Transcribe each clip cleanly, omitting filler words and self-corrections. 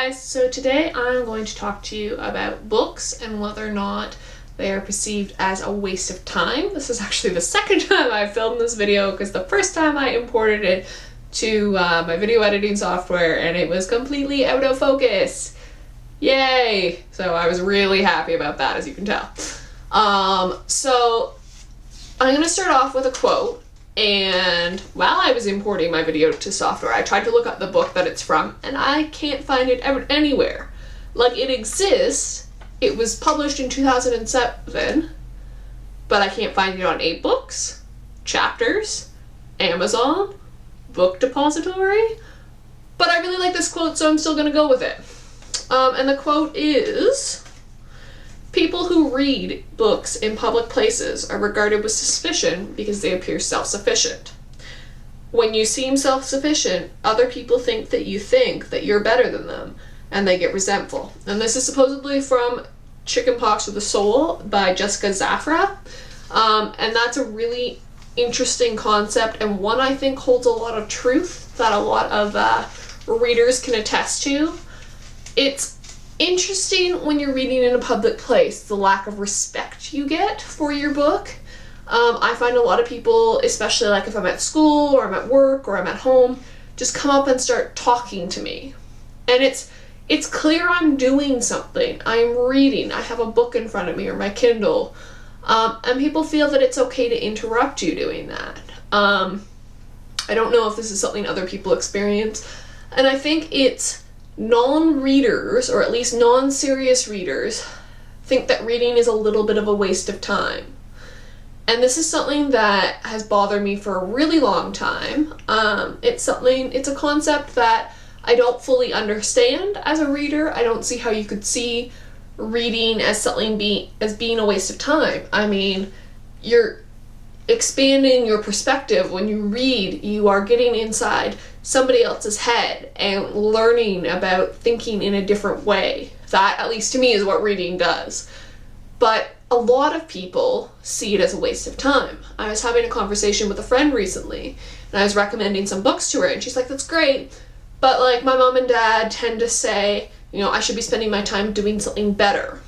guys, so today I'm going to talk to you about books and whether or not they are perceived as a waste of time. This is actually the second time I've filmed this video because the first time I imported it to my video editing software and it was completely out of focus. Yay! So I was really happy about that, as you can tell. So I'm going to start off with a quote. And while I was importing my video to software, I tried to look up the book that it's from, and I can't find it anywhere. Like, it exists, it was published in 2007, but I can't find it on 8books, Chapters, Amazon, Book Depository, but I really like this quote, so I'm still gonna go with it. And the quote is, "People who read books in public places are regarded with suspicion because they appear self-sufficient. When you seem self-sufficient, other people think that you're better than them, and they get resentful." And this is supposedly from Chickenpox with a Soul by Jessica Zafra. And that's a really interesting concept, and one I think holds a lot of truth that a lot of readers can attest to. It's interesting when you're reading in a public place, the lack of respect you get for your book. I find a lot of people, especially like if I'm at school or I'm at work or I'm at home, just come up and start talking to me. And it's clear I'm doing something. I'm reading. I have a book in front of me or my Kindle. And people feel that it's okay to interrupt you doing that. I don't know if this is something other people experience. And I think it's non-readers, or at least non-serious readers, think that reading is a little bit of a waste of time. And this is something that has bothered me for a really long time. It's a concept that I don't fully understand as a reader. I don't see how you could see reading as being a waste of time. I mean, you're expanding your perspective. When you read, you are getting inside somebody else's head and learning about thinking in a different way. That, at least to me, is what reading does. But a lot of people see it as a waste of time. I was having a conversation with a friend recently, and I was recommending some books to her, and she's like, "That's great, but like my mom and dad tend to say, I should be spending my time doing something better."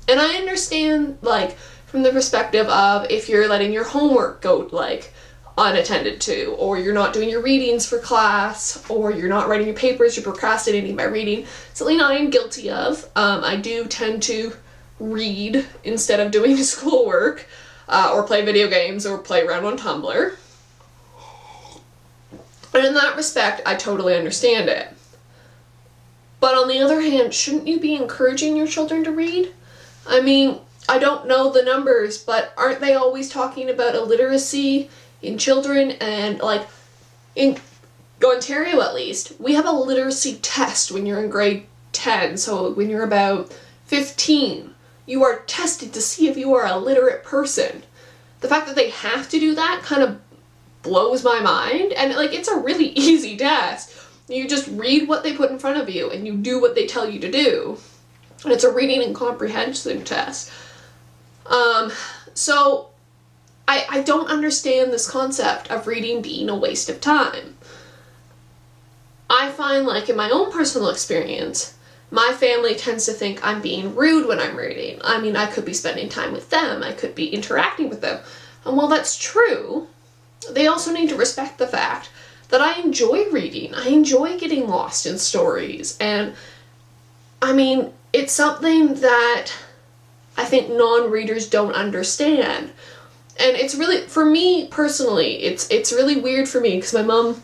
And I understand, like, from the perspective of if you're letting your homework go, like, unattended to, or you're not doing your readings for class, or you're not writing your papers, you're procrastinating by reading. Something I am guilty of. I do tend to read instead of doing schoolwork, or play video games, or play around on Tumblr. And in that respect, I totally understand it. But on the other hand, shouldn't you be encouraging your children to read? I mean, I don't know the numbers, but aren't they always talking about illiteracy in children? And like in Ontario, at least, we have a literacy test when you're in grade 10. So when you're about 15, you are tested to see if you are a literate person. The fact that they have to do that kind of blows my mind. And like, it's a really easy test. You just read what they put in front of you and you do what they tell you to do. And it's a reading and comprehension test. So I don't understand this concept of reading being a waste of time. I find, like, in my own personal experience, my family tends to think I'm being rude when I'm reading. I mean, I could be spending time with them. I could be interacting with them. And while that's true, they also need to respect the fact that I enjoy reading. I enjoy getting lost in stories. And, I mean, it's something that I think non-readers don't understand. And it's really, for me personally, it's really weird for me because my mom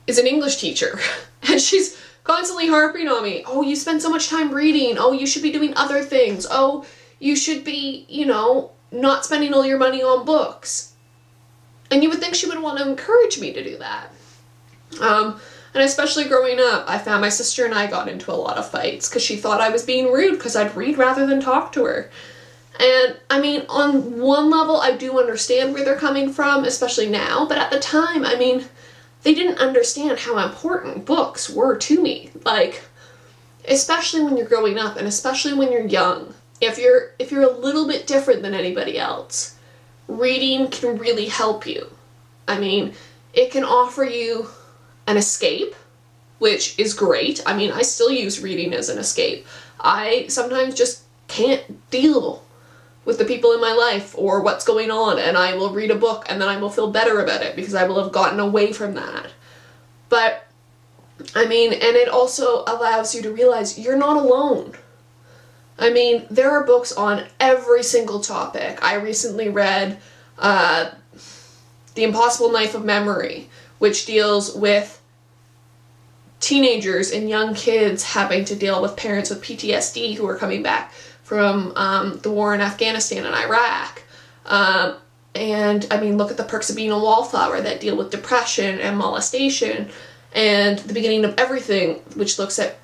is an English teacher and she's constantly harping on me. "Oh, you spend so much time reading. Oh, you should be doing other things. Oh, you should be, not spending all your money on books." And you would think she would want to encourage me to do that. And especially growing up, I found my sister and I got into a lot of fights because she thought I was being rude because I'd read rather than talk to her. And, I mean, on one level, I do understand where they're coming from, especially now, but at the time, I mean, they didn't understand how important books were to me. Like, especially when you're growing up, and especially when you're young. If you're a little bit different than anybody else, reading can really help you. I mean, it can offer you an escape. which is great. I mean, I still use reading as an escape. I sometimes just can't deal with the people in my life or what's going on, and I will read a book and then I will feel better about it because I will have gotten away from that. But, I mean, and it also allows you to realize you're not alone. I mean, there are books on every single topic. I recently read The Impossible Knife of Memory, which deals with teenagers and young kids having to deal with parents with PTSD who are coming back from the war in Afghanistan and Iraq. And, I mean, look at The Perks of Being a Wallflower that deal with depression and molestation, and The Beginning of Everything, which looks at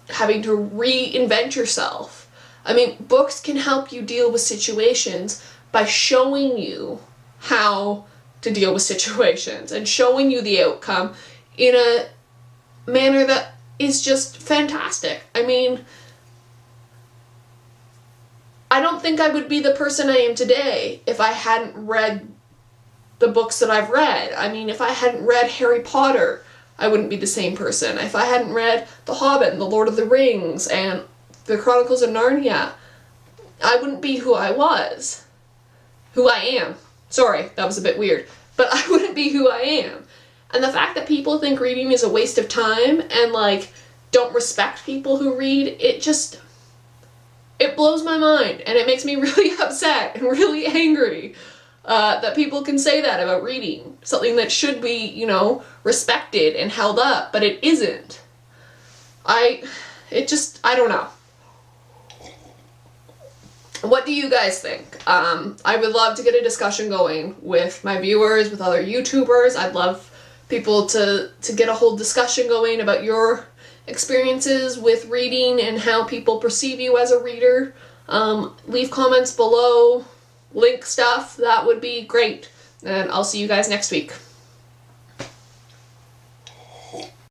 having to reinvent yourself. I mean, books can help you deal with situations by showing you how to deal with situations and showing you the outcome in a manner that is just fantastic. I mean, I don't think I would be the person I am today if I hadn't read the books that I've read. I mean, if I hadn't read Harry Potter, I wouldn't be the same person. If I hadn't read The Hobbit and The Lord of the Rings and The Chronicles of Narnia, I wouldn't be who I was. Who I am. Sorry, that was a bit weird. But I wouldn't be who I am. And the fact that people think reading is a waste of time and, like, don't respect people who read, it blows my mind, and it makes me really upset and really angry that people can say that about reading. Something that should be, you know, respected and held up, but it isn't. I don't know. What do you guys think? I would love to get a discussion going with my viewers, with other YouTubers. I'd love people to get a whole discussion going about your experiences with reading and how people perceive you as a reader. Leave comments below, link stuff, that would be great. And I'll see you guys next week.